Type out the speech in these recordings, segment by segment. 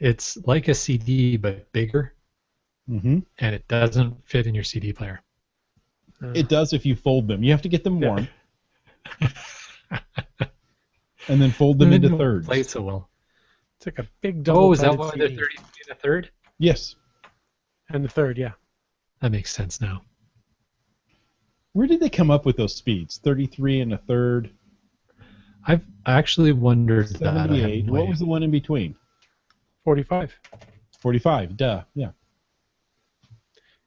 It's like a CD but bigger, and it doesn't fit in your CD player. It does if you fold them. You have to get them warm, and then fold them into thirds. Play so well. It's like a big double. Oh, is that why they're 33 and a third? Yes. And the third, yeah. That makes sense now. Where did they come up with those speeds? 33 and a third. I've actually wondered 78. that. What was the one in between? 45. 45. Duh. Yeah.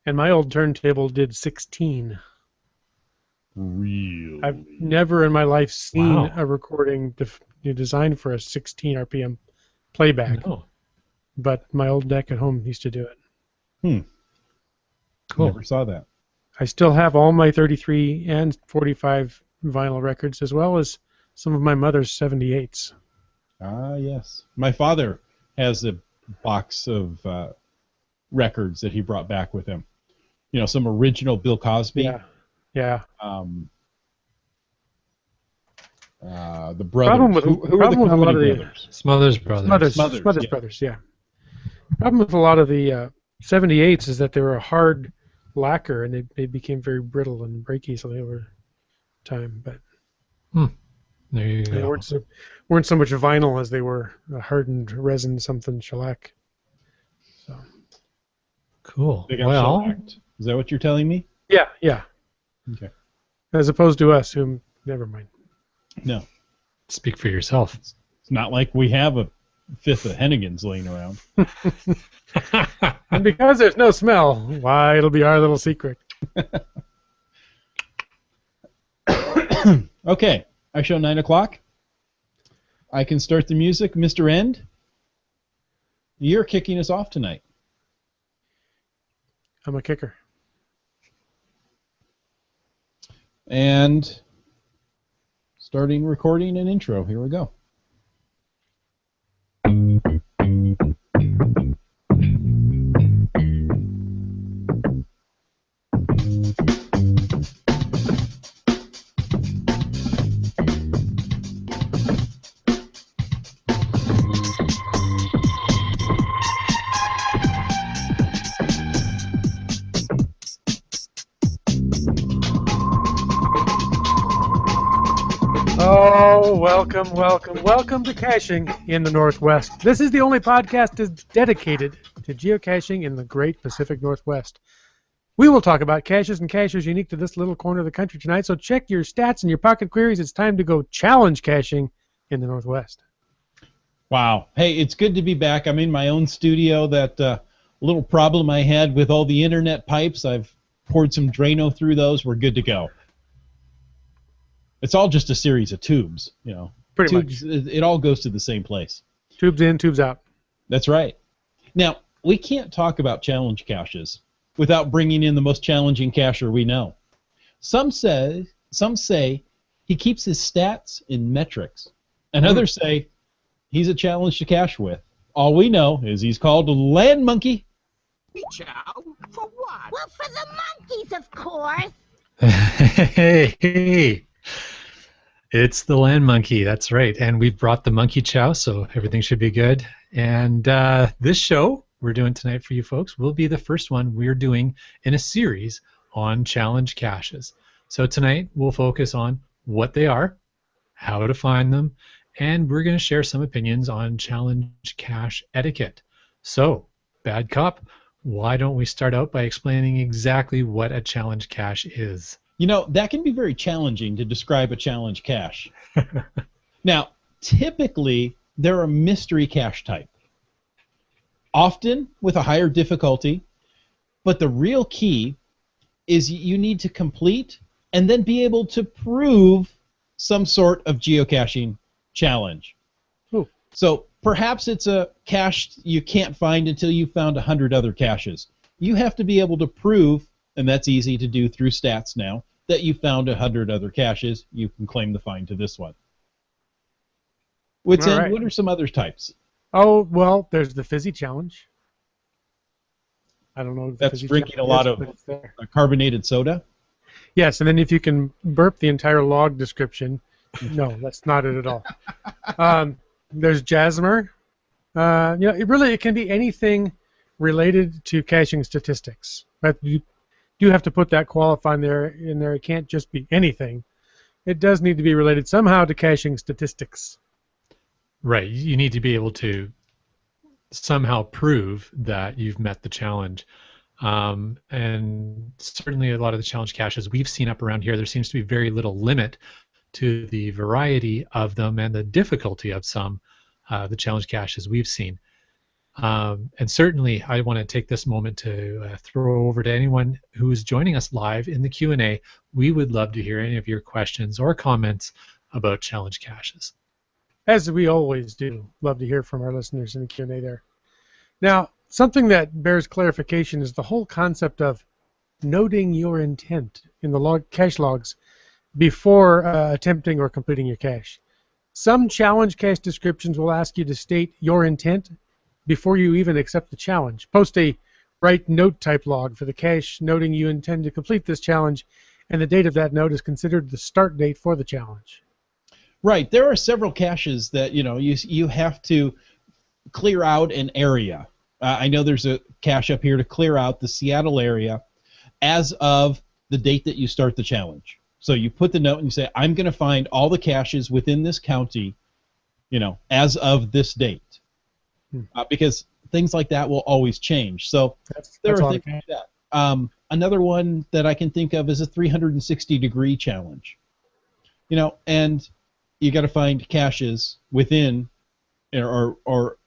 And my old turntable did 16. Really? I've never in my life seen a recording designed for a 16 RPM playback. No. But my old deck at home used to do it. Cool. Never saw that. I still have all my 33 and 45 vinyl records, as well as some of my mother's 78s. Ah, yes. My father has a box of records that he brought back with him. You know, some original Bill Cosby. Yeah. The brothers. Who are the Comedy Brothers? Smothers Brothers. Smothers Brothers, yeah. Problem with a lot of the 78s is that they were a hard lacquer, and they became very brittle and break easily over time. But there you they go. weren't so much vinyl as they were a hardened resin something shellac. So. Cool. They got shellacked. Is that what you're telling me? Yeah. Okay. As opposed to us, who never mind. No. Speak for yourself. It's not like we have a fifth of Hennigan's laying around. And because there's no smell, why, it'll be our little secret. Okay, I show 9 o'clock. I can start the music. Mr. End, you're kicking us off tonight. I'm a kicker. And starting recording an intro. Here we go. Oh, welcome to caching in the Northwest. This is the only podcast that's dedicated to geocaching in the great Pacific Northwest. We will talk about caches and caches unique to this little corner of the country tonight, so check your stats and your pocket queries. It's time to go challenge caching in the Northwest. Wow. Hey, it's good to be back. I'm in my own studio. That little problem I had with all the internet pipes, I've poured some Drano through those. We're good to go. It's all just a series of tubes, you know. Pretty much. It all goes to the same place. Tubes in, tubes out. That's right. Now, we can't talk about challenge caches without bringing in the most challenging cacher we know. Some say he keeps his stats in metrics, and others say he's a challenge to cache with. All we know is he's called a land monkey. Chow? For what? Well, for the monkeys, of course. Hey. It's the land monkey, that's right. And we've brought the monkey chow, so everything should be good. And this show we're doing tonight for you folks will be the first one we're doing in a series on challenge caches. So tonight we'll focus on what they are, how to find them, and we're going to share some opinions on challenge cache etiquette. So, bad cop, why don't we start out by explaining exactly what a challenge cache is? You know, that can be very challenging to describe a challenge cache. Now, typically, they're a mystery cache type, often with a higher difficulty, but the real key is you need to complete and then be able to prove some sort of geocaching challenge. Ooh. So perhaps it's a cache you can't find until you've found 100 other caches. You have to be able to prove, and that's easy to do through stats now, that you found 100 other caches. You can claim the find to this one. What are some other types? Oh, well, there's the fizzy challenge. I don't know. That's drinking a lot of carbonated soda? Yes, and then if you can burp the entire log description, no, that's not it at all. There's Jasmer, It can be anything related to caching statistics. But you do have to put that qualifying in there. It can't just be anything. It does need to be related somehow to caching statistics. Right. You need to be able to somehow prove that you've met the challenge. And certainly a lot of the challenge caches we've seen up around here, there seems to be very little limit to the variety of them and the difficulty of some the challenge caches we've seen. And certainly I want to take this moment to throw over to anyone who is joining us live in the Q&A. We would love to hear any of your questions or comments about challenge caches. As we always do, love to hear from our listeners in the Q&A there. Now, something that bears clarification is the whole concept of noting your intent in the cache logs before attempting or completing your cache. Some challenge cache descriptions will ask you to state your intent before you even accept the challenge. Post a write note type log for the cache noting you intend to complete this challenge, and the date of that note is considered the start date for the challenge. Right. There are several caches that you have to clear out an area. I know there's a cache up here to clear out the Seattle area as of the date that you start the challenge. So you put the note and you say, I'm going to find all the caches within this county, as of this date. Because things like that will always change. So there are things like that. Another one that I can think of is a 360-degree challenge. And you got to find caches within, or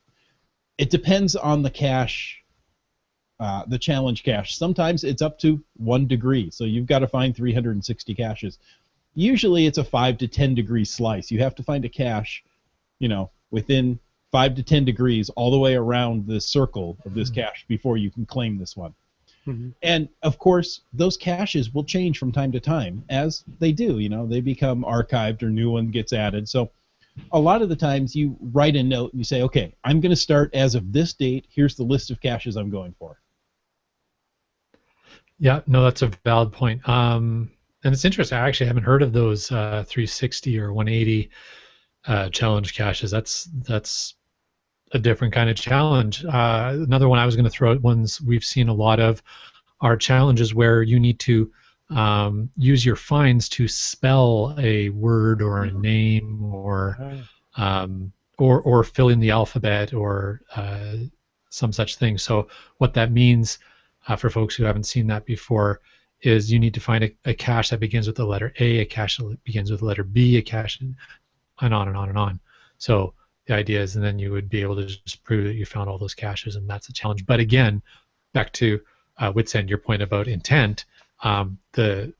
it depends on the cache, the challenge cache. Sometimes it's up to 1 degree, so you've got to find 360 caches. Usually it's a 5 to 10 degree slice. You have to find a cache, within 5 to 10 degrees all the way around the circle of this cache before you can claim this one. Mm-hmm. And, of course, those caches will change from time to time, as they do. They become archived or new one gets added. So a lot of the times you write a note and you say, okay, I'm going to start as of this date. Here's the list of caches I'm going for. Yeah, no, that's a valid point. And it's interesting. I actually haven't heard of those 360 or 180 challenge caches. That's a different kind of challenge. Another one I was going to throw out, ones we've seen a lot of, are challenges where you need to use your finds to spell a word or a name or fill in the alphabet or some such thing. So what that means for folks who haven't seen that before is you need to find a cache that begins with the letter A, a cache that begins with the letter B, a cache, and on and on and on. So the idea is, and then you would be able to just prove that you found all those caches, and that's a challenge. But again, back to Wit's End, your point about intent, the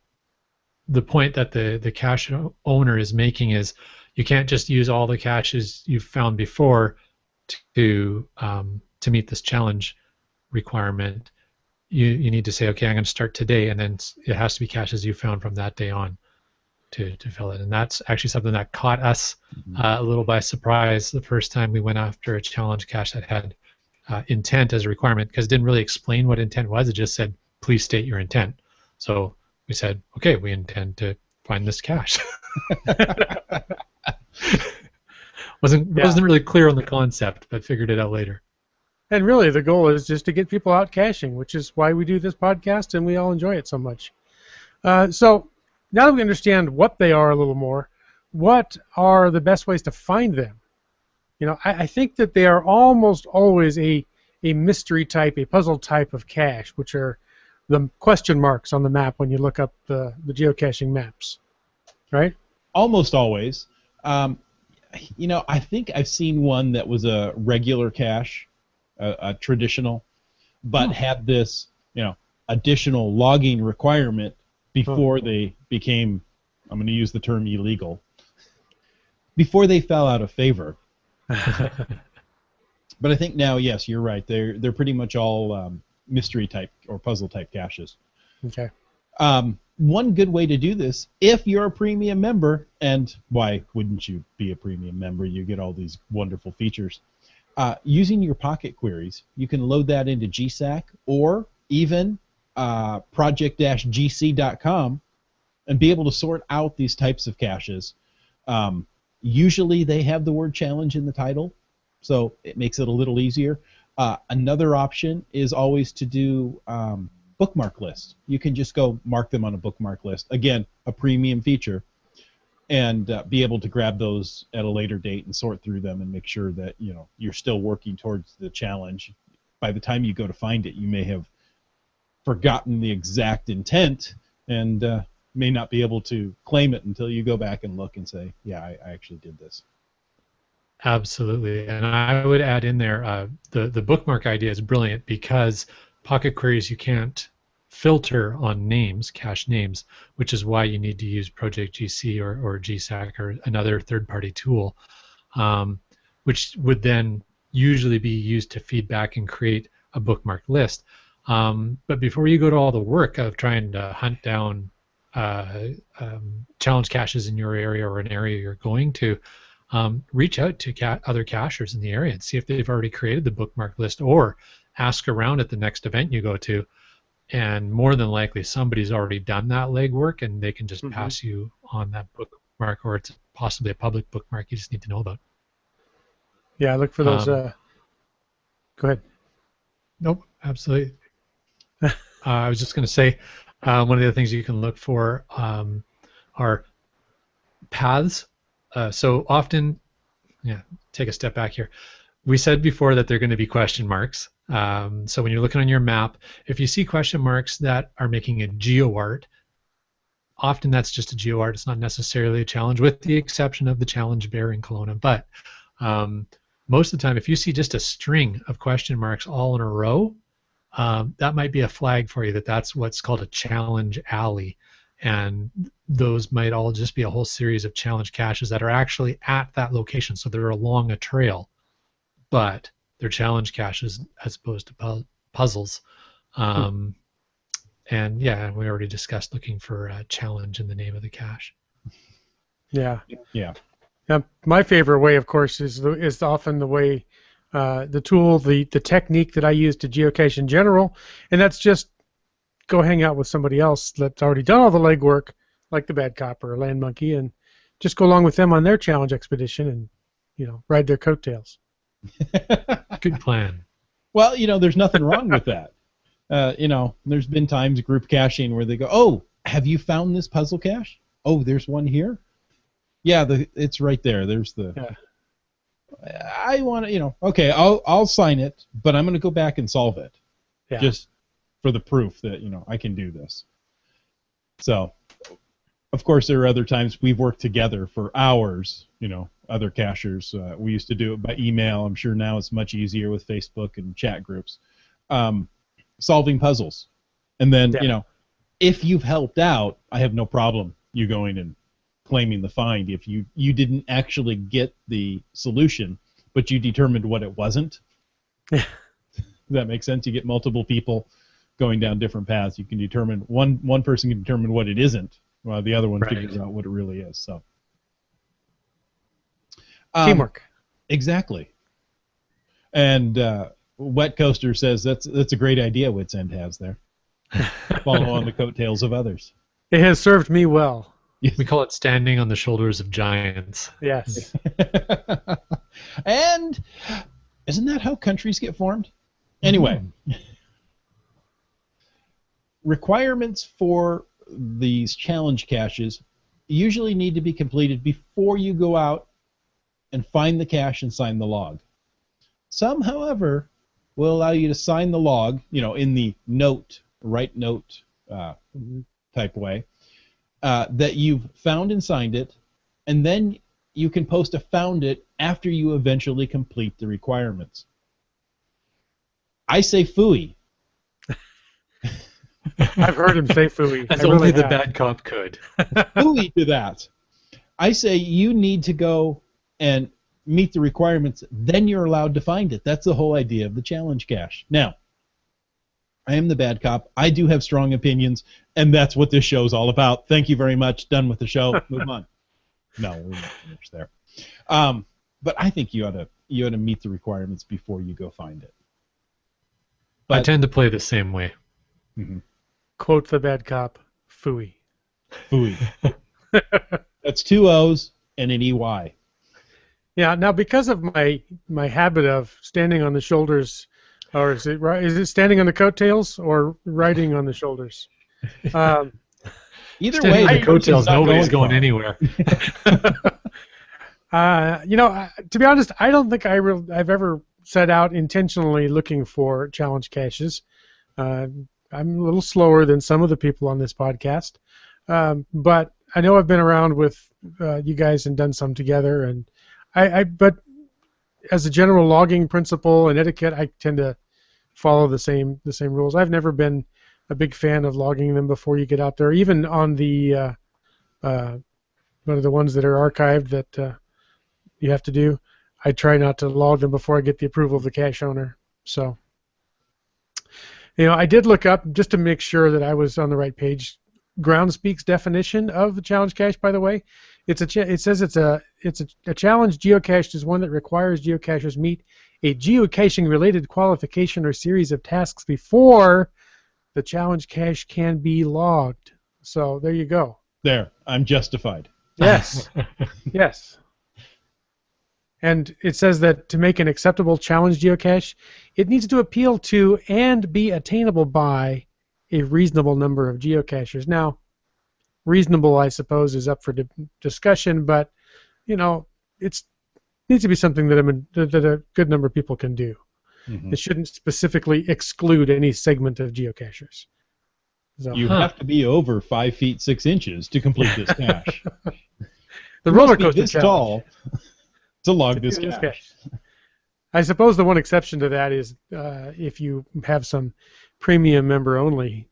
point that the cache owner is making is you can't just use all the caches you've found before to meet this challenge requirement. You need to say, okay, I'm going to start today, and then it has to be caches you found from that day on to fill it. And that's actually something that caught us a little by surprise the first time we went after a challenge cache that had intent as a requirement, because it didn't really explain what intent was. It just said, please state your intent. So we said, okay, we intend to find this cache. Wasn't really clear on the concept, but figured it out later. And really, the goal is just to get people out caching, which is why we do this podcast, and we all enjoy it so much. So now that we understand what they are a little more, what are the best ways to find them? I think that they are almost always a mystery type, a puzzle type of cache, which are the question marks on the map when you look up the geocaching maps, right? Almost always. I think I've seen one that was a regular cache, a traditional, but had this, additional logging requirement before they became, I'm going to use the term illegal, before they fell out of favor. But I think now, yes, you're right. They're pretty much all mystery type or puzzle type caches. Okay. One good way to do this, if you're a premium member, and why wouldn't you be a premium member? You get all these wonderful features. Using your pocket queries, you can load that into GSAC or even project-gc.com and be able to sort out these types of caches. Usually they have the word challenge in the title, so it makes it a little easier. Another option is always to do bookmark lists. You can just go mark them on a bookmark list. Again, a premium feature, and be able to grab those at a later date and sort through them and make sure that you're still working towards the challenge. By the time you go to find it, you may have forgotten the exact intent and may not be able to claim it until you go back and look and say, yeah, I actually did this. Absolutely. And I would add in there, the bookmark idea is brilliant because pocket queries you can't filter on names, cache names, which is why you need to use Project GC or GSAC or another third-party tool, which would then usually be used to feed back and create a bookmark list. But before you go to all the work of trying to hunt down challenge caches in your area or an area you're going to, reach out to other cachers in the area and see if they've already created the bookmark list, or ask around at the next event you go to, and more than likely somebody's already done that legwork and they can just pass you on that bookmark, or it's possibly a public bookmark you just need to know about. Yeah, look for those. Go ahead. Nope, absolutely. I was just going to say, one of the other things you can look for are paths. So often, take a step back here. We said before that they're going to be question marks. So when you're looking on your map, if you see question marks that are making a GeoArt, often that's just a GeoArt. It's not necessarily a challenge, with the exception of the challenge bear in Kelowna. But most of the time, if you see just a string of question marks all in a row, that might be a flag for you that that's what's called a challenge alley. And those might all just be a whole series of challenge caches that are actually at that location. So they're along a trail, but they're challenge caches as opposed to puzzles. And yeah, we already discussed looking for a challenge in the name of the cache. Yeah. Yeah. Now, my favorite way, of course, is often the way, the tool, the technique that I use to geocache in general, and that's just go hang out with somebody else that's already done all the legwork, like the Bad Cop or Land Monkey, and just go along with them on their challenge expedition and ride their coattails. Good plan. Well, there's nothing wrong with that. There's been times group caching where they go, oh, have you found this puzzle cache? Oh, there's one here? Yeah, it's right there. There's the... Yeah. I want to, okay, I'll sign it, but I'm going to go back and solve it. Yeah. Just for the proof that, I can do this. So, of course, there are other times we've worked together for hours, other cachers. We used to do it by email. I'm sure now it's much easier with Facebook and chat groups. Solving puzzles. And then, if you've helped out, I have no problem you going and claiming the find. If you didn't actually get the solution, but you determined what it wasn't. Does that make sense? You get multiple people going down different paths. You can determine one person can determine what it isn't, while the other one figures out what it really is. So teamwork. Exactly. And Wet Coaster says that's a great idea Wits End has there. Follow on the coattails of others. It has served me well. We call it standing on the shoulders of giants. Yes. And isn't that how countries get formed? Anyway, requirements for these challenge caches usually need to be completed before you go out and find the cache and sign the log. Some, however, will allow you to sign the log, in the write note type way, that you've found and signed it, and then you can post a found it after you eventually complete the requirements. I say phooey. I've heard him say phooey. As only the Bad Cop could. Phooey to that. I say you need to go and meet the requirements, then you're allowed to find it. That's the whole idea of the challenge cache. Now, I am the Bad Cop. I do have strong opinions, and that's what this show's all about. Thank you very much. Done with the show. Move on. No, we're not finished there. But I think you ought to meet the requirements before you go find it. But, I tend to play the same way. Mm-hmm. Quote the Bad Cop, phooey. Phooey. That's two O's and an EY. Yeah. Now, because of my habit of standing on the shoulders, or is it standing on the coattails or riding on the shoulders? Um, Either Standing way, on the the person's coattails, not nobody's going far. anywhere. to be honest, I don't think I've ever set out intentionally looking for challenge caches. I'm a little slower than some of the people on this podcast, but I know I've been around with you guys and done some together. And but as a general logging principle and etiquette, I tend to follow the same rules. I've never been a big fan of logging them before you get out there, even on the one of the ones that are archived that you have to do. I try not to log them before I get the approval of the cache owner. So, I did look up just to make sure that I was on the right page. Groundspeak's definition of the challenge cache, by the way, it says it's a challenge geocache is one that requires geocachers meet a geocaching related qualification or series of tasks before the challenge cache can be logged. So there you go. There, I'm justified. Yes. Yes. And it says that to make an acceptable challenge geocache, it needs to appeal to and be attainable by a reasonable number of geocachers. Now, reasonable, I suppose, is up for discussion, but it needs to be something that a good number of people can do. Mhm. It shouldn't specifically exclude any segment of geocachers. So, You have to be over 5 feet 6 inches to complete this cache. the You roller must be coaster this challenge. tall to log To this do cache. I suppose the one exception to that is if you have some premium member only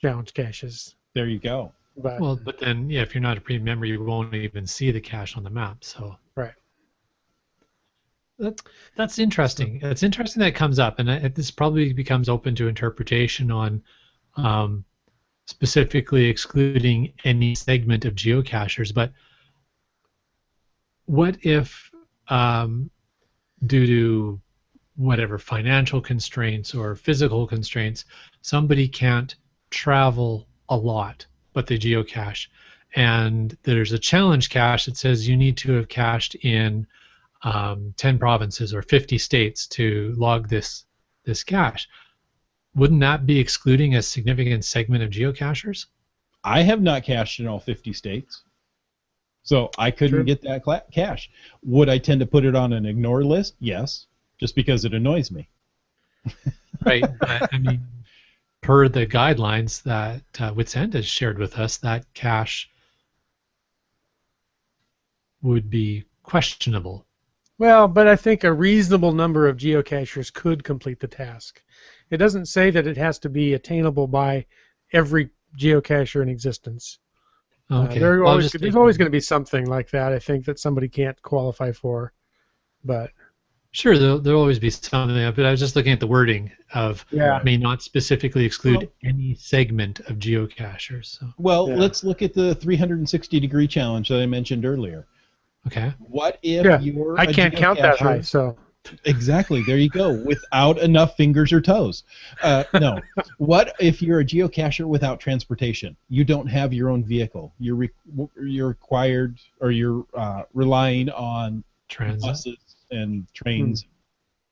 challenge caches. There you go. But Well, but then, yeah, if you're not a premium member, you won't even see the cache on the map. So right. that's interesting. It's interesting that it comes up, and this probably becomes open to interpretation on specifically excluding any segment of geocachers. But what if, due to whatever financial constraints or physical constraints, somebody can't travel a lot, but they geocache, and there's a challenge cache that says you need to have cached in 10 provinces or 50 states to log this cache. Wouldn't that be excluding a significant segment of geocachers? I have not cached in all 50 states, so I couldn't True. get that cache. Would I tend to put it on an ignore list? Yes, just because it annoys me. Right. I mean, per the guidelines that Witsend has shared with us, that cache would be questionable. Well, but I think a reasonable number of geocachers could complete the task. It doesn't say that it has to be attainable by every geocacher in existence. Okay. There's Well, always going to be something like that, I think, that somebody can't qualify for. But sure, there'll always be something, but I was just looking at the wording of may not specifically exclude any segment of geocachers. So. Well, Yeah. let's look at the 360-degree challenge that I mentioned earlier. Okay. What if you're I a can't count that geocacher- high, so Exactly. There you go. Without enough fingers or toes. No. What if you're a geocacher without transportation? You don't have your own vehicle. You're required, or you're relying on Transit. buses and trains,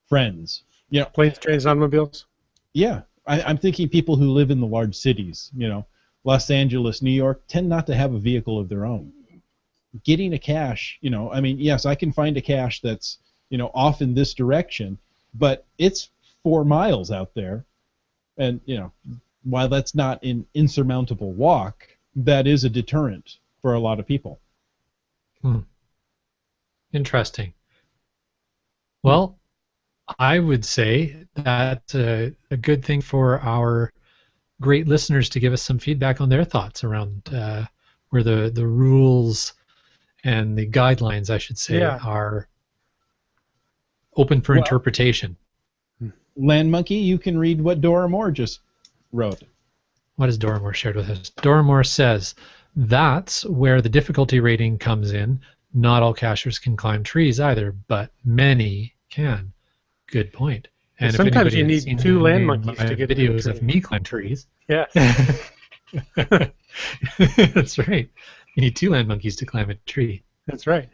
friends. Yeah. planes, trains, automobiles. Yeah. I'm thinking people who live in the large cities. Los Angeles, New York, tend not to have a vehicle of their own. Getting a cache, I mean, yes, I can find a cache that's off in this direction, but it's 4 miles out there, and while that's not an insurmountable walk, that is a deterrent for a lot of people. Interesting. Well, I would say that's a good thing for our great listeners to give us some feedback on their thoughts around where the rules and the guidelines, I should say, are open for interpretation. Land Monkey, you can read what Dora Moore just wrote. What has Dora Moore shared with us? Dora Moore says, that's where the difficulty rating comes in. Not all cachers can climb trees either, but many can. Good point. And sometimes you need has seen 2 land any of monkeys my to get to a videos tree. of me climb trees. Yeah. That's right. You need 2 land monkeys to climb a tree. That's right.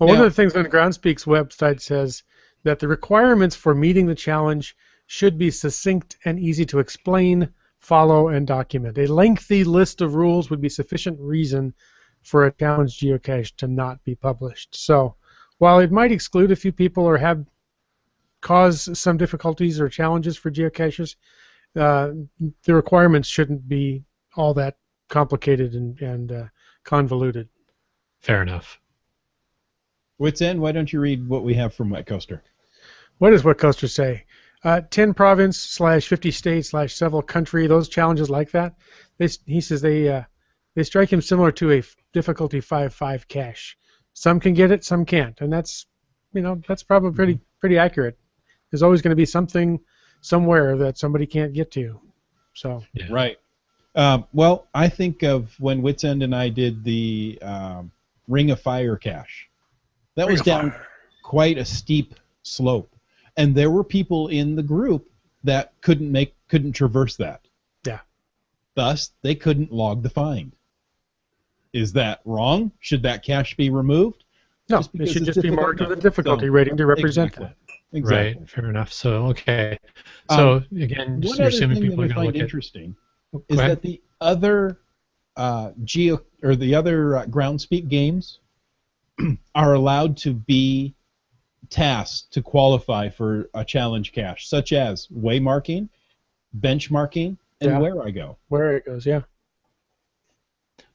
Well, one Now- of the things on Groundspeak's website says that the requirements for meeting the challenge should be succinct and easy to explain, follow, and document. A lengthy list of rules would be sufficient reason for a challenge geocache to not be published. So while it might exclude a few people or have cause some difficulties or challenges for geocaches, the requirements shouldn't be all that complicated and convoluted. Fair enough. Wits End, why don't you read what we have from Wet Coaster? What does What Coaster say? 10 province / 50 states / several country, those challenges like that, he says they strike him similar to a difficulty 5-5 cache. Some can get it, some can't, and that's probably pretty accurate. There's always going to be something somewhere that somebody can't get to. So Yeah. Right. Well, I think of when Wits End and I did the Ring of Fire cache. That was down quite a steep slope, and there were people in the group that couldn't traverse that. Yeah. Thus, they couldn't log the find. Is that wrong? Should that cache be removed? no, Just it because should it's just be marked with a difficulty So, rating to represent exactly. that. Exactly. Right. Fair enough. So okay. So again, One you're other assuming thing people that are I going to find look at. interesting Go is ahead. that the other Groundspeak games are allowed to be tasked to qualify for a challenge cache, such as waymarking, benchmarking, and Yeah. where I go. Where it goes, yeah.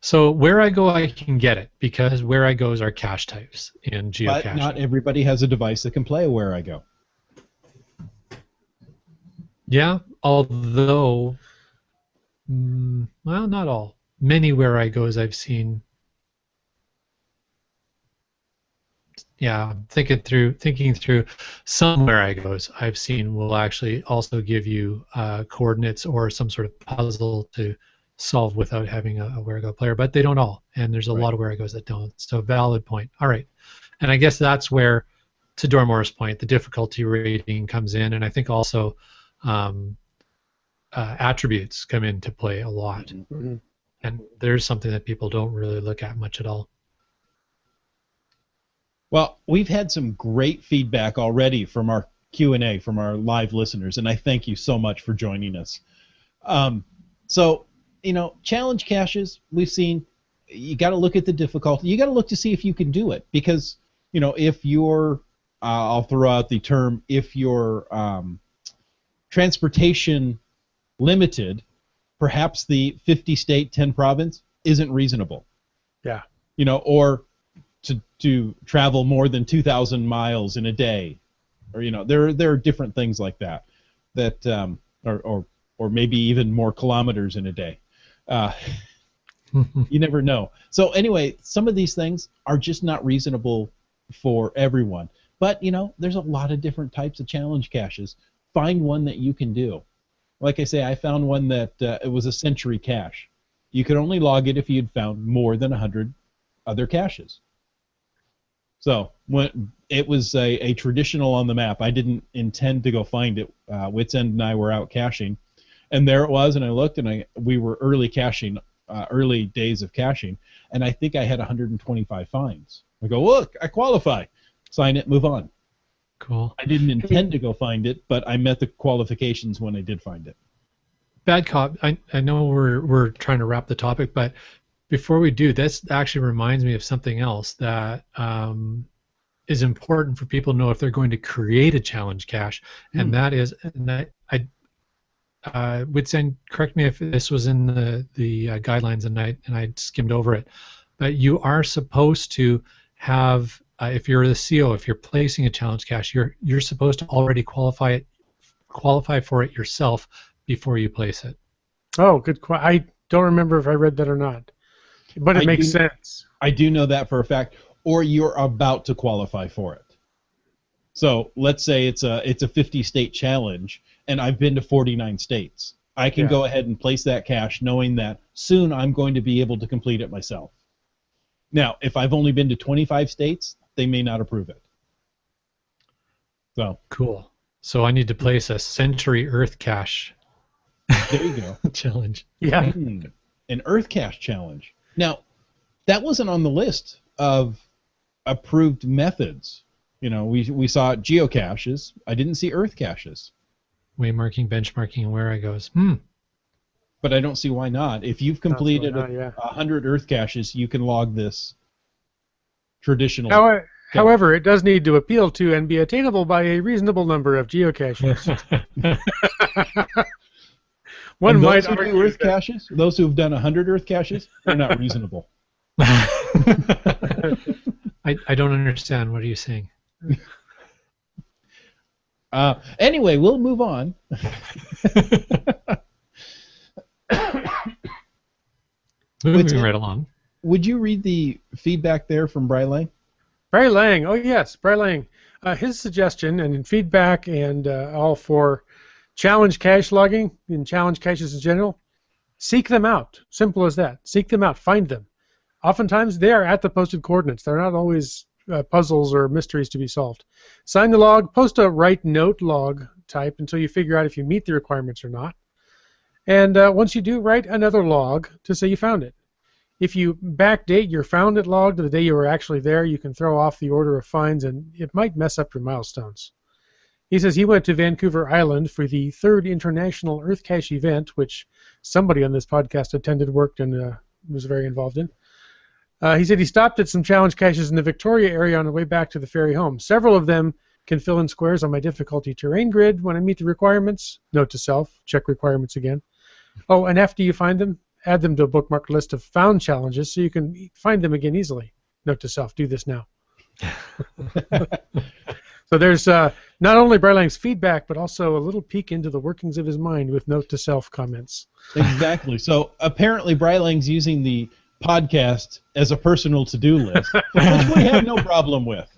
So where I go, I can get it because where I goes are cache types in But geocaching. not everybody has a device that can play where I go. Yeah, although, well, not all. Many where I goes I've seen. Yeah, thinking through some where I goes I've seen will actually also give you coordinates or some sort of puzzle to solve without having a where I go player, but they don't all, and there's a Right. lot of where I goes that don't. So valid point. All right, and I guess that's where, to Dormore's point, the difficulty rating comes in, and I think also attributes come into play a lot, Mhm. and there's something that people don't really look at much at all. Well, we've had some great feedback already from our Q&A, from our live listeners, and I thank you so much for joining us. So, challenge caches, we've seen, you got to look at the difficulty. You got to look to see if you can do it, because, if you're, I'll throw out the term, if you're transportation limited, perhaps the 50 state, 10 province isn't reasonable. Yeah. Or to travel more than 2,000 miles in a day, or there are different things like that or maybe even more kilometers in a day. You never know. So anyway, some of these things are just not reasonable for everyone. But there's a lot of different types of challenge caches. Find one that you can do. Like I say, I found one that it was a century cache. You could only log it if you'd found more than 100 other caches. So when it was a traditional on the map, I didn't intend to go find it. Wits End and I were out caching, and there it was. And I looked, and we were early caching, early days of caching, and I think I had 125 finds. I go, look, I qualify. Sign it, move on. Cool. I didn't intend to go find it, but I met the qualifications when I did find it. Bad cop. I know we're trying to wrap the topic, but before we do, this actually reminds me of something else that is important for people to know if they're going to create a challenge cache, and that is, and I would say, correct me if this was in the guidelines and I skimmed over it, but you are supposed to have, if you're the CO, if you're placing a challenge cache, you're supposed to already qualify for it yourself before you place it. Oh, good. I don't remember if I read that or not, but it makes sense. I do know that for a fact. Or you're about to qualify for it. So let's say it's a 50-state challenge, and I've been to 49 states. I can go ahead and place that cache knowing that soon I'm going to be able to complete it myself. Now, if I've only been to 25 states, they may not approve it. So Cool. So I need to place a Century Earth cache there you go. challenge. Yeah. An Earth cache challenge. Now, that wasn't on the list of approved methods. We saw geocaches. I didn't see earth caches. Waymarking, benchmarking, and where I goes. But I don't see why not. If you've completed 100 earth caches, you can log this traditional. However, it does need to appeal to and be attainable by a reasonable number of geocaches. One might argue do earth caches. Those who have done 100 earth caches, they're not reasonable. I don't understand. What are you saying? Anyway, we'll move on. Moving right along. Would you read the feedback there from Bry Lang? Bry Lang, oh yes, Bry Lang. His suggestion and feedback and all for challenge cache logging and challenge caches in general, seek them out. Simple as that. Seek them out. Find them. Oftentimes they are at the posted coordinates. They're not always puzzles or mysteries to be solved. Sign the log. Post a write note log type until you figure out if you meet the requirements or not. And once you do, write another log to say you found it. If you backdate your found it log to the day you were actually there, you can throw off the order of finds, and it might mess up your milestones. He says he went to Vancouver Island for the 3rd International Earth Cache event, which somebody on this podcast attended, worked, and was very involved in. He said he stopped at some challenge caches in the Victoria area on the way back to the ferry home. Several of them can fill in squares on my difficulty terrain grid when I meet the requirements. Note to self, check requirements again. Oh, and after you find them, add them to a bookmarked list of found challenges so you can find them again easily. Note to self, do this now. So there's not only Bry Lang's feedback, but also a little peek into the workings of his mind with note to self comments. Exactly. So apparently Bry Lang's using the podcast as a personal to-do list, which we have no problem with.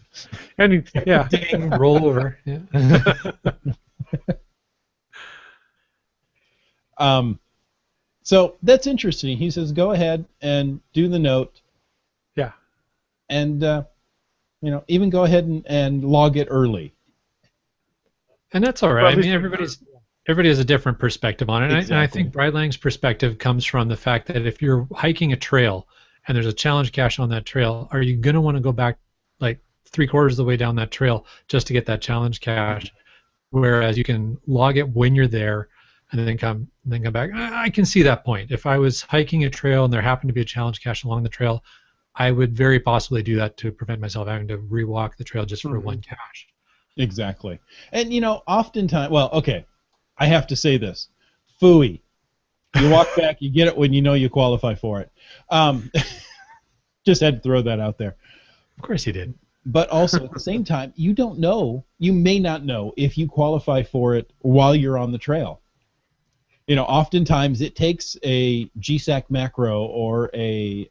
And yeah, Ding, roll over. Yeah. So that's interesting. He says, go ahead and do the note. Yeah. And even go ahead and log it early. And that's all right. I mean, everybody has a different perspective on it. Exactly. And I think Bry Lang's perspective comes from the fact that if you're hiking a trail and there's a challenge cache on that trail, are you going to want to go back like 3/4 of the way down that trail just to get that challenge cache? Whereas you can log it when you're there and then come back. I can see that point. If I was hiking a trail and there happened to be a challenge cache along the trail, I would very possibly do that to prevent myself having to rewalk the trail just for one cache. Exactly. And oftentimes, well, okay, I have to say this. Phooey. You walk back, you get it when you know you qualify for it. Just had to throw that out there. Of course you did. But also at the same time, you may not know if you qualify for it while you're on the trail. Oftentimes it takes a GSAC macro or a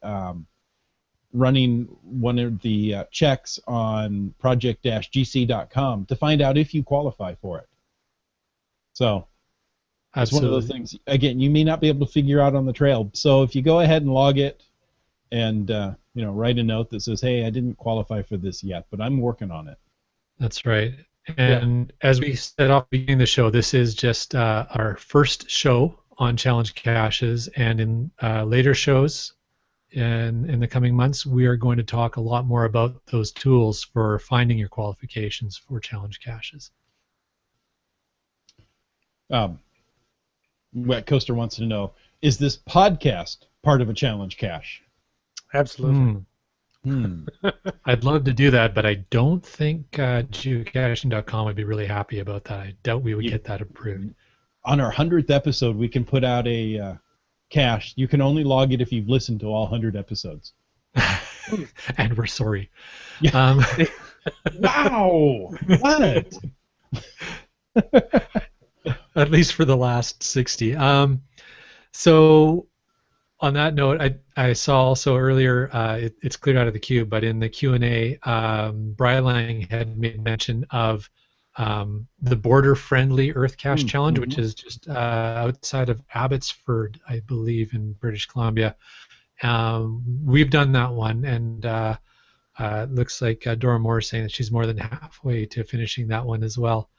running one of the checks on project-gc.com to find out if you qualify for it. So that's one of those things. Again, you may not be able to figure out on the trail. So if you go ahead and log it and write a note that says, hey, I didn't qualify for this yet, but I'm working on it. That's right. And as we said off the beginning of the show, this is just our first show on challenge caches, and in later shows in the coming months, we are going to talk a lot more about those tools for finding your qualifications for challenge caches. Wet Coaster wants to know, is this podcast part of a challenge cache? Absolutely. I'd love to do that, but I don't think geocaching.com would be really happy about that. I doubt we would get that approved. On our 100th episode, we can put out a cache. You can only log it if you've listened to all 100 episodes. And we're sorry. Yeah. Wow! What? At least for the last 60. So on that note, I saw also earlier, it's cleared out of the queue, but in the Q&A, Bry Lang had made mention of the border-friendly Earth Cache Challenge, which is just outside of Abbotsford, I believe, in British Columbia. We've done that one, and it looks like Dora Moore is saying that she's more than halfway to finishing that one as well.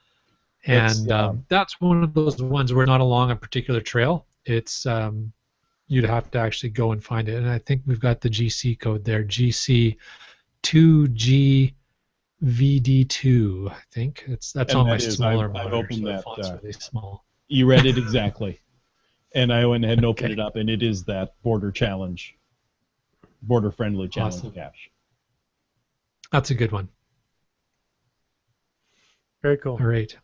And that's one of those ones where not along a particular trail. It's you'd have to actually go and find it. And I think we've got the GC code there, GC 2GVD2, I think. That's And on my that is, smaller I've monitor, opened so the that. font's really small. You read it exactly. And I went ahead and opened Okay. it up, and it is that border friendly challenge Awesome. cache. That's a good one. Very cool. All right.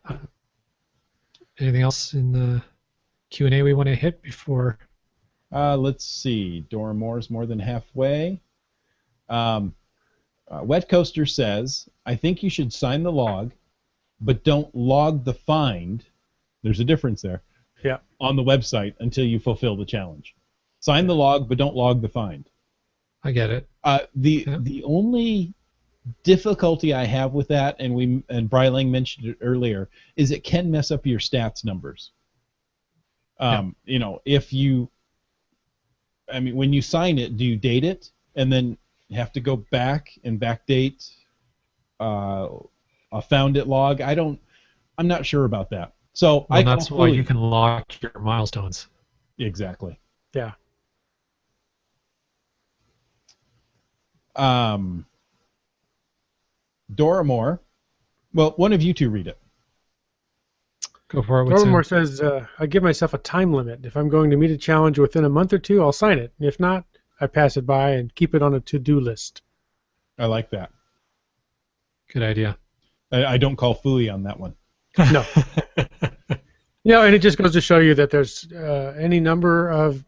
Anything else in the Q&A we want to hit before? Let's see. Dora Moore's more than halfway. Wet Coaster says, I think you should sign the log, but don't log the find. There's a difference there. Yeah. On the website until you fulfill the challenge. Sign the log, but don't log the find. I get it. The only difficulty I have with that, and Bryling mentioned it earlier, is it can mess up your stats numbers. You know, when you sign it, do you date it and then have to go back and backdate a found it log? I'm not sure about that. So Well, that's why you can lock your milestones. Exactly. Yeah. Dora Moore. Well, one of you two read it. Go for it. Dora Moore says, I give myself a time limit. If I'm going to meet a challenge within a month or two, I'll sign it. If not, I pass it by and keep it on a to-do list. I like that. Good idea. I don't call phooey on that one. No. And it just goes to show you that there's any number of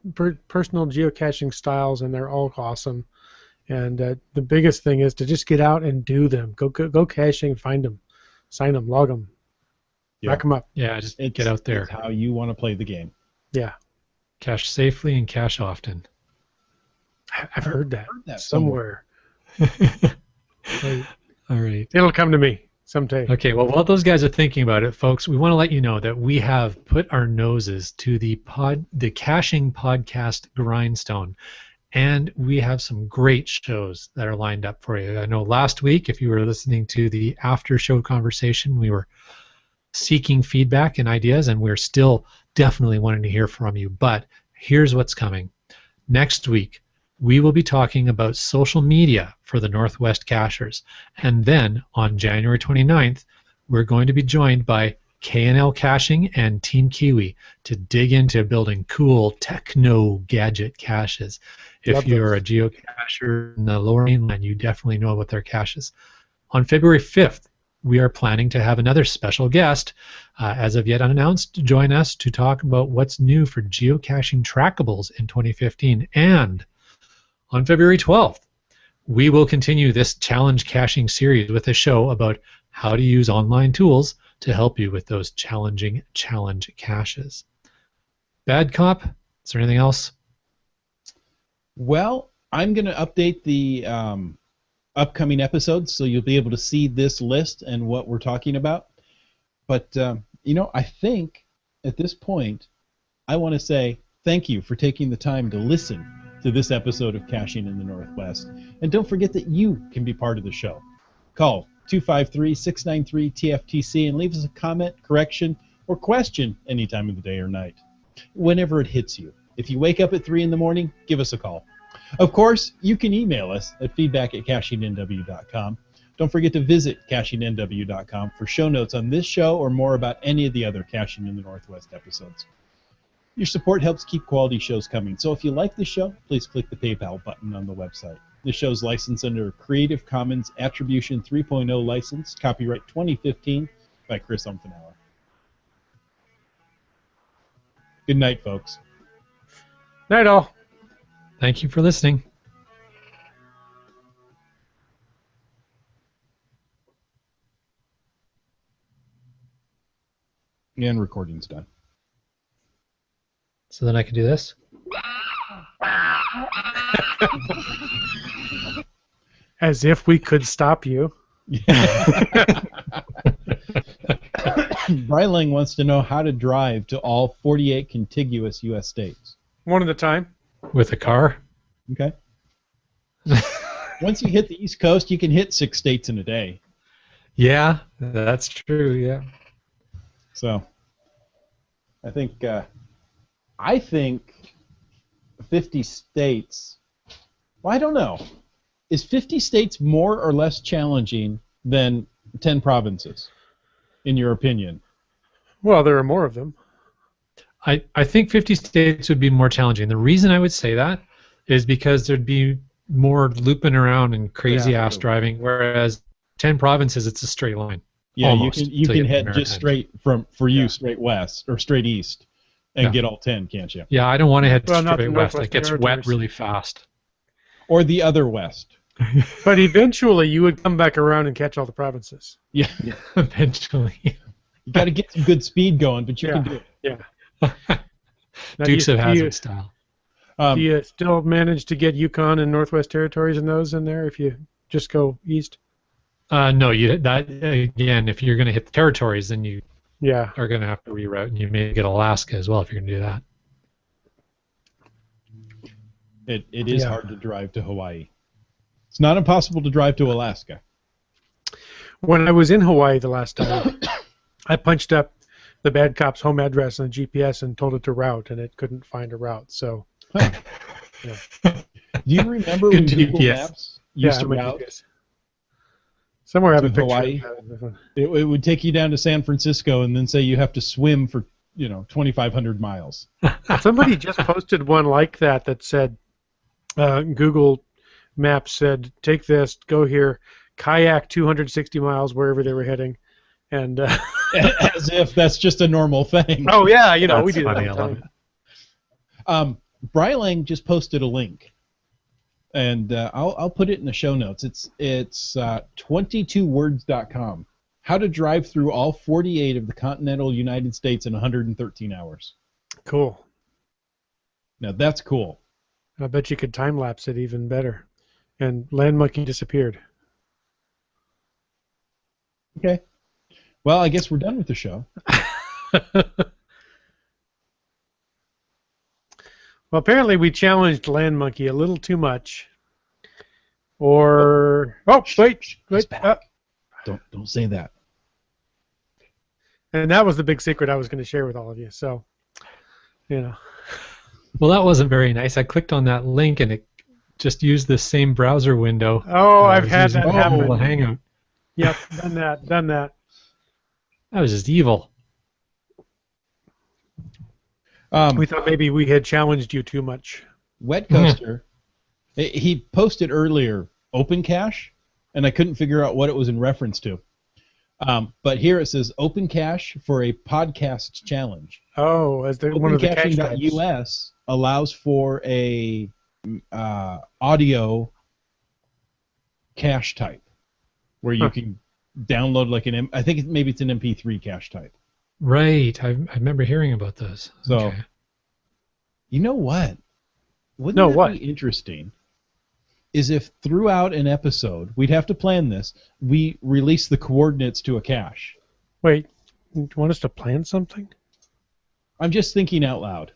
personal geocaching styles, and they're all awesome. And the biggest thing is to just get out and do them. Go caching, find them, sign them, log them, rack them up. Yeah, just get out there. It's how you want to play the game. Yeah. Cache safely and cache often. I've heard that somewhere. All right. It'll come to me someday. Okay, well, while those guys are thinking about it, folks, we want to let you know that we have put our noses to the caching podcast grindstone, and we have some great shows that are lined up for you. I know last week, if you were listening to the after show conversation, we were seeking feedback and ideas, and we're still definitely wanting to hear from you. But here's what's coming. Next week, we will be talking about social media for the NorthWest cachers. And then on January 29th, we're going to be joined by K&L Caching and Team Kiwi to dig into building cool techno gadget caches. If you're a geocacher in the lower mainland, you definitely know about their caches. On February 5th, we are planning to have another special guest, as of yet unannounced, to join us to talk about what's new for geocaching trackables in 2015. And on February 12th, we will continue this challenge caching series with a show about how to use online tools to help you with those challenging challenge caches. Bad Cop, is there anything else? Well, I'm going to update the upcoming episodes so you'll be able to see this list and what we're talking about. But, I think at this point, I want to say thank you for taking the time to listen to this episode of Caching in the Northwest. And don't forget that you can be part of the show. Call 253-693-TFTC and leave us a comment, correction, or question any time of the day or night, whenever it hits you. If you wake up at 3 in the morning, give us a call. Of course, you can email us at feedback@cachingnw.com. Don't forget to visit cachingnw.com for show notes on this show or more about any of the other Caching in the Northwest episodes. Your support helps keep quality shows coming, so if you like the show, please click the PayPal button on the website. This show is licensed under a Creative Commons Attribution 3.0 license, copyright 2015 by Chris Umfenauer. Good night, folks. Night all. Thank you for listening. And recording's done. So then I can do this? As if we could stop you. Bryling wants to know how to drive to all 48 contiguous U.S. states. One at a time. With a car? Okay. Once you hit the East Coast, you can hit 6 states in a day. Yeah, that's true, yeah. So, I think 50 states, well, I don't know. is 50 states more or less challenging than 10 provinces, in your opinion? Well, there are more of them. I think 50 states would be more challenging. The reason I would say that is because there'd be more looping around and crazy ass driving, whereas 10 provinces, it's a straight line. Yeah, almost, you can head just straight straight west or straight east and get all 10, can't you? Yeah, I don't want to head Well, not the straight west. Northwest It gets wet Territories. really fast. Or the other west. But eventually, you would come back around and catch all the provinces. Yeah. Eventually. You got to get some good speed going, but you can do it. Yeah. Now, Dukes of Hazzard style. Do you still manage to get Yukon and Northwest Territories and those in there if you just go east? No, again, if you're going to hit the territories, then you Yeah. are going to have to reroute, and you may get Alaska as well if you're going to do that. It is hard to drive to Hawaii. It's not impossible to drive to Alaska. When I was in Hawaii the last time, I punched up the bad cop's home address on the GPS and told it to route, and it couldn't find a route. So, Huh. Yeah. Do you remember when Good Google GPS. Maps used to my route? GPS. Somewhere I have a To picture. Hawaii? Of that. It would take you down to San Francisco and then say you have to swim for 2,500 miles. Somebody just posted one like that that said, Google Maps said, take this, go here, kayak 260 miles wherever they were heading. And As if that's just a normal thing. oh yeah, we That's do funny, that all I the love time. Brylang just posted a link, and I'll put it in the show notes. It's 22words.com. How to drive through all 48 of the continental United States in 113 hours. Cool. Now that's cool. I bet you could time lapse it even better. And Land Monkey disappeared. Okay. Well, I guess we're done with the show. Well, apparently we challenged Land Monkey a little too much. Or wait. Don't say that. And that was the big secret I was going to share with all of you. So, Well, that wasn't very nice. I clicked on that link, and it just used the same browser window. Oh, I've was had using that happen. Google Hangout. Yep, done that. That was just evil. We thought maybe we had challenged you too much. Wet Coaster, he posted earlier Open Cache, and I couldn't figure out what it was in reference to. But here it says Open Cache for a podcast challenge. Oh, as one of the cache types. OpenCaching.us allows for a audio cache type where you can download like I think maybe it's an MP3 cache type. Right. I remember hearing about this. So, Okay. you know what? Wouldn't that be interesting? Is if throughout an episode, we'd have to plan this, we release the coordinates to a cache. Wait, you want us to plan something? I'm just thinking out loud.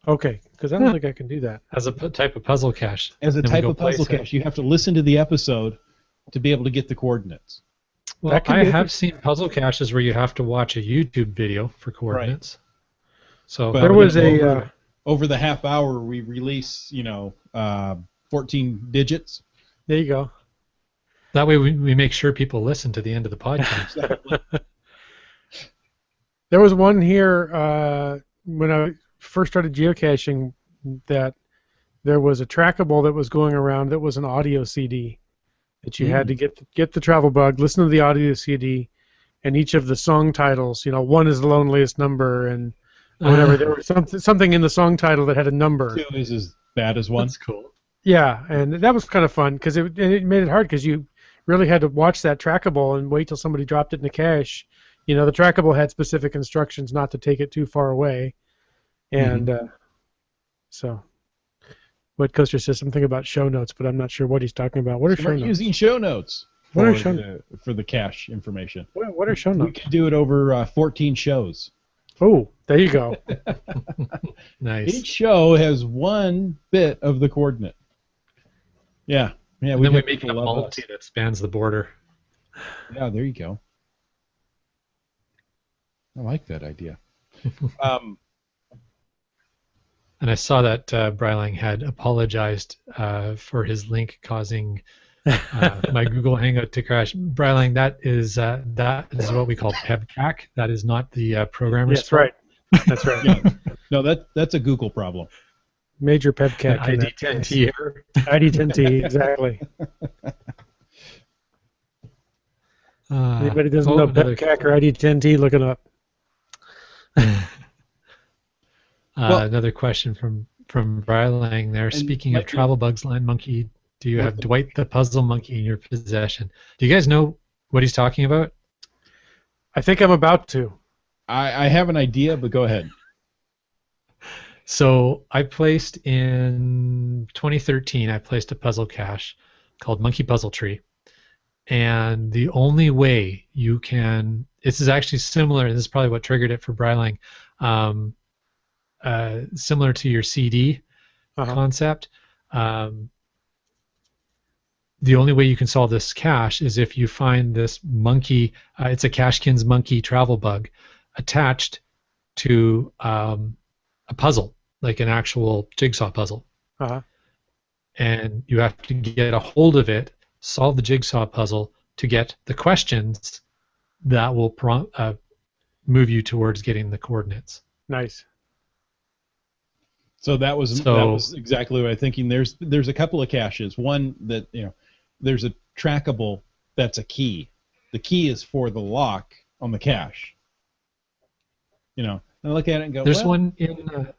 Okay, because I don't think I can do that. As a type of puzzle cache. As a Then we type go of puzzle place it. cache, you have to listen to the episode to be able to get the coordinates. Well, I have seen puzzle caches where you have to watch a YouTube video for coordinates. So But there was a over the half hour we release, 14 digits. there you go. that way we make sure people listen to the end of the podcast. There was one here when I first started geocaching that there was a trackable that was going around that was an audio CD that you had to get the travel bug, listen to the audio CD, and each of the song titles. One is the loneliest number, and whatever. There was something in the song title that had a number. 2 is as bad as 1. That's cool. Yeah, and that was kind of fun because it made it hard because you really had to watch that trackable and wait till somebody dropped it in the cache. The trackable had specific instructions not to take it too far away, and so. Wet Coaster says something about show notes, but I'm not sure what he's talking about. What are show We're notes? using show notes What are for the cache information. What are show We notes? could do it over 14 shows. Oh, there you go. Nice. Each show has 1 bit of the coordinate. Yeah. Yeah. And then we have make it a people love multi us. that spans the border. Yeah, there you go. I like that idea. And I saw that Brylang had apologized for his link causing my Google Hangout to crash. Brylang, that is what we call PEBCAC. That is not the programmer's Yes, fault. right. That's right. Yeah. No, that's a Google problem. Major An PEBCAC in that case. ID10T error. ID10T, exactly. Anybody doesn't know PEBCAC or ID10T, look it up. Another question from Brylang there. Speaking of travel bugs, Land Monkey, do you have Dwight the Puzzle Monkey in your possession? Do you guys know what he's talking about? I think I'm about to. I have an idea, but go ahead. So I placed in 2013, I placed a puzzle cache called Monkey Puzzle Tree. And the only way you can, this is actually similar, this is probably what triggered it for Brylang, similar to your CD concept. The only way you can solve this cache is if you find this monkey, it's a Cashkin's monkey travel bug, attached to a puzzle, like an actual jigsaw puzzle. And you have to get a hold of it, solve the jigsaw puzzle to get the questions that will move you towards getting the coordinates. Nice. So that was exactly what I'm thinking. There's a couple of caches. One that, there's a trackable that's a key. The key is for the lock on the cache. And I look at it and go, there's one in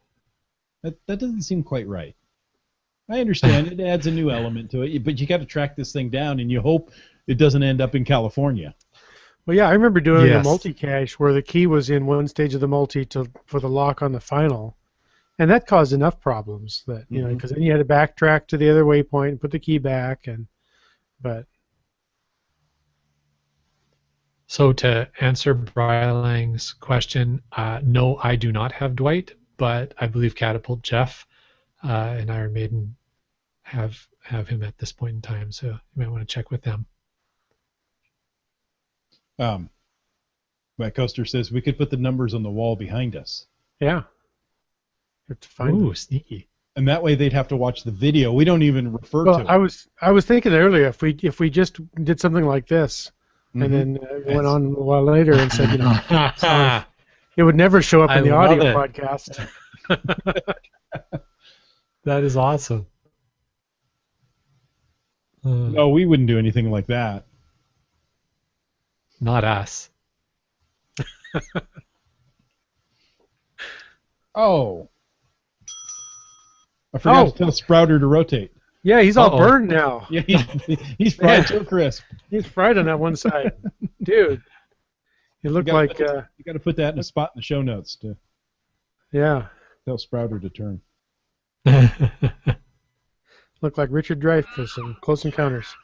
that doesn't seem quite right. I understand it adds a new element to it, but you got to track this thing down, and you hope it doesn't end up in California. Well, yeah, I remember doing a multi-cache where the key was in one stage of the multi for the lock on the final, and that caused enough problems that because then you had to backtrack to the other waypoint and put the key back, but. So to answer Brylang's question, no, I do not have Dwight, but I believe Catapult Jeff and Iron Maiden have him at this point in time, so you might want to check with them. My coaster says we could put the numbers on the wall behind us. Yeah. You have to find them. Sneaky. And that way they'd have to watch the video. We don't even refer to it. I was thinking earlier if we just did something like this, and then went on a while later and said, it would never show up in the audio podcast. That is awesome. No, we wouldn't do anything like that. Not us. Oh. I forgot to tell Sprouter to rotate. Yeah, he's all burned now. Yeah, he's fried so crisp. He's fried on that one side. Dude. You look like... you got to put that in a spot in the show notes to tell Sprouter to turn. Look like Richard Dreyfuss in Close Encounters.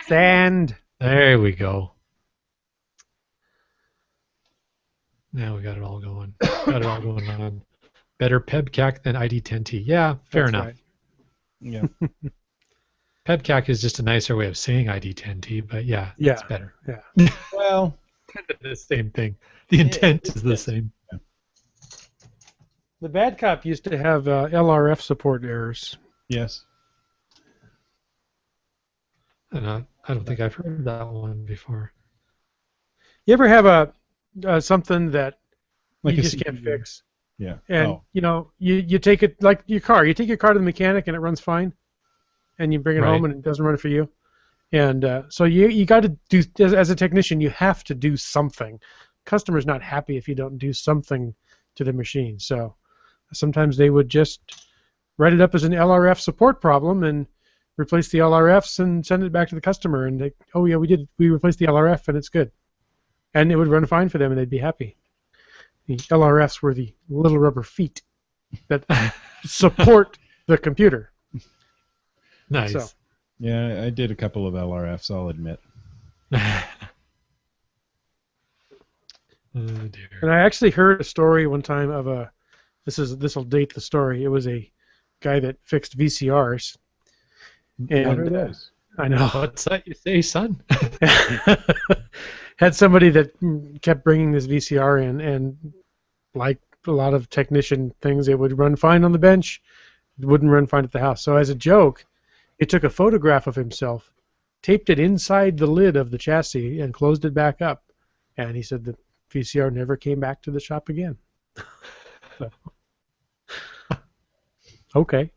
Sand. There we go. Now we got it all going. Got it all going on. Better PEBCAC than ID10T. Yeah, fair enough. Right. Yeah. PEBCAC is just a nicer way of saying ID10T, but it's better. Yeah. Well, kind of the same thing. The intent is the same. Yeah. The Bad Cop used to have LRF support errors. Yes. And I don't think I've heard that one before. You ever have something that Like you just can't fix? Yeah. And you take it like your car. You take your car to the mechanic and it runs fine, and you bring it home and it doesn't run for you. And so you got to do, as a technician, you have to do something. Customer's not happy if you don't do something to the machine. So sometimes they would just write it up as an LRF support problem and replace the LRFs and send it back to the customer. And they, we replaced the LRF and it's good. And it would run fine for them and they'd be happy. The LRFs were the little rubber feet that support the computer. Nice. So. Yeah, I did a couple of LRFs, I'll admit. Oh, dear. And I actually heard a story one time of this will date the story. It was a guy that fixed VCRs. And, what are those? I know. What's that you say, son? Had somebody that kept bringing this VCR in, and like a lot of technician things. It would run fine on the bench, it wouldn't run fine at the house. So as a joke, he took a photograph of himself, taped it inside the lid of the chassis, and closed it back up. And he said the VCR never came back to the shop again. So, okay.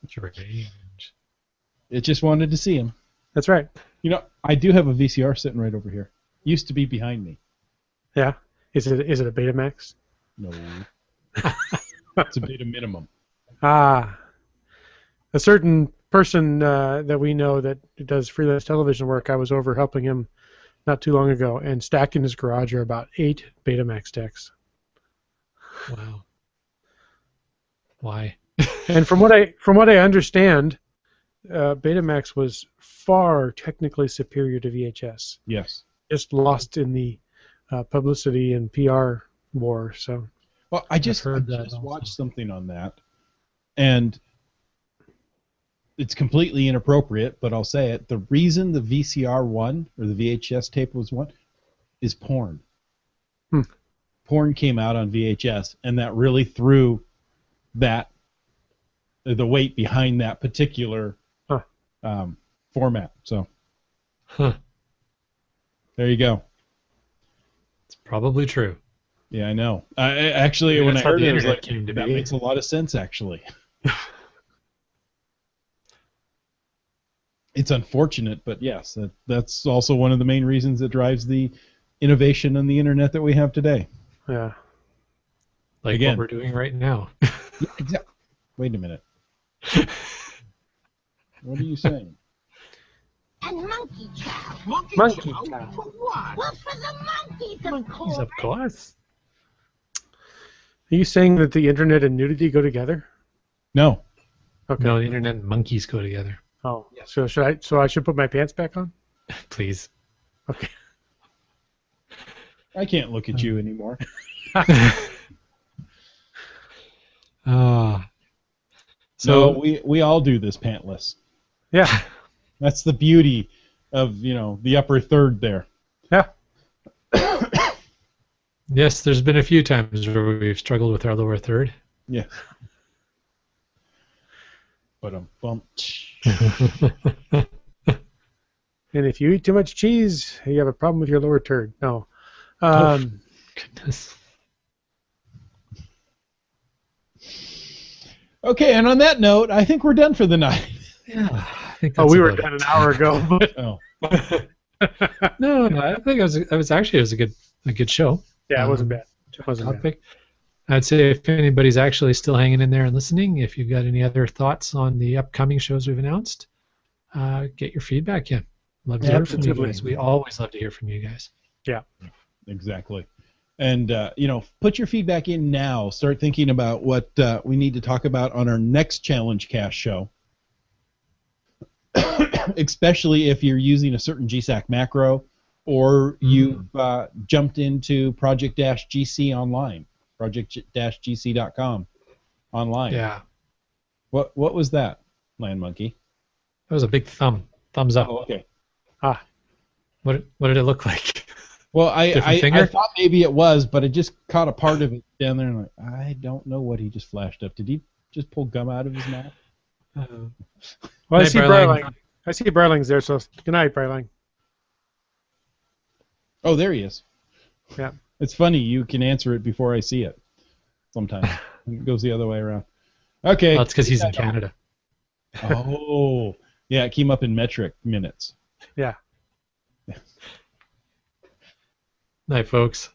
Strange. It just wanted to see him. That's right. You know, I do have a VCR sitting right over here. Used to be behind me. Yeah. Is it a Betamax? No. It's a beta minimum. Ah. A certain person that we know that does freelance television work, I was over helping him not too long ago, and stacked in his garage are about 8 Betamax decks. Wow. Why? And from what I understand, Betamax was far technically superior to VHS. Yes. Just lost in the publicity and PR war. So. Well, I just watched something on that, and it's completely inappropriate, but I'll say it. The reason the VCR won, or the VHS tape was won, is porn. Porn came out on VHS, and that really threw the weight behind that particular format. So there you go. It's probably true. Yeah, I know. Actually, when I That's how heard the it, I was internet like, came to that be. makes a lot of sense, actually. It's unfortunate, but yes, that's also one of the main reasons that drives the innovation on the internet that we have today. Yeah. Like Again. what we're doing right now. Yeah, exactly. Wait a minute. What are you saying? And monkey chow. Monkey chow. For what? Well, for the monkeys, of course. Of course. Are you saying that the internet and nudity go together? No. Okay. No, the internet and monkeys go together. Oh. So I should put my pants back on? Please. Okay. I can't look at you anymore. So we all do this pantless. Yeah. That's the beauty of, the upper third there. Yeah. yes, there's been a few times where we've struggled with our lower third. Yeah. But And if you eat too much cheese, you have a problem with your lower turd. No. Goodness. Okay, and on that note, I think we're done for the night. Yeah, I think that's We were about done an hour ago. But Oh. No, I think it was a good show. yeah, it wasn't bad. It wasn't bad. Topic. I'd say if anybody's actually still hanging in there and listening, if you've got any other thoughts on the upcoming shows we've announced, get your feedback in. Love to hear from you guys. We always love to hear from you guys. Yeah. Exactly. And, put your feedback in now. Start thinking about what we need to talk about on our next Challenge Cast show. Especially if you're using a certain GSAC macro or you've jumped into Project-GC online, project-gc.com online. Yeah. What was that, Land Monkey? That was a big thumbs up. Oh, okay. What did it look like? Well, I finger? thought maybe it was, but I just caught a part of it down there, and I'm like, I don't know what he just flashed up. Did he just pull gum out of his mouth? Well, I Hey, see Brightling. Brightling. I see Brightling there, so good night, Brightling. Oh, there he is. Yeah. It's funny, you can answer it before I see it. Sometimes. It goes the other way around. Okay. Well, it's because he's in Canada. Oh, yeah, it came up in metric minutes. Yeah. Night, folks.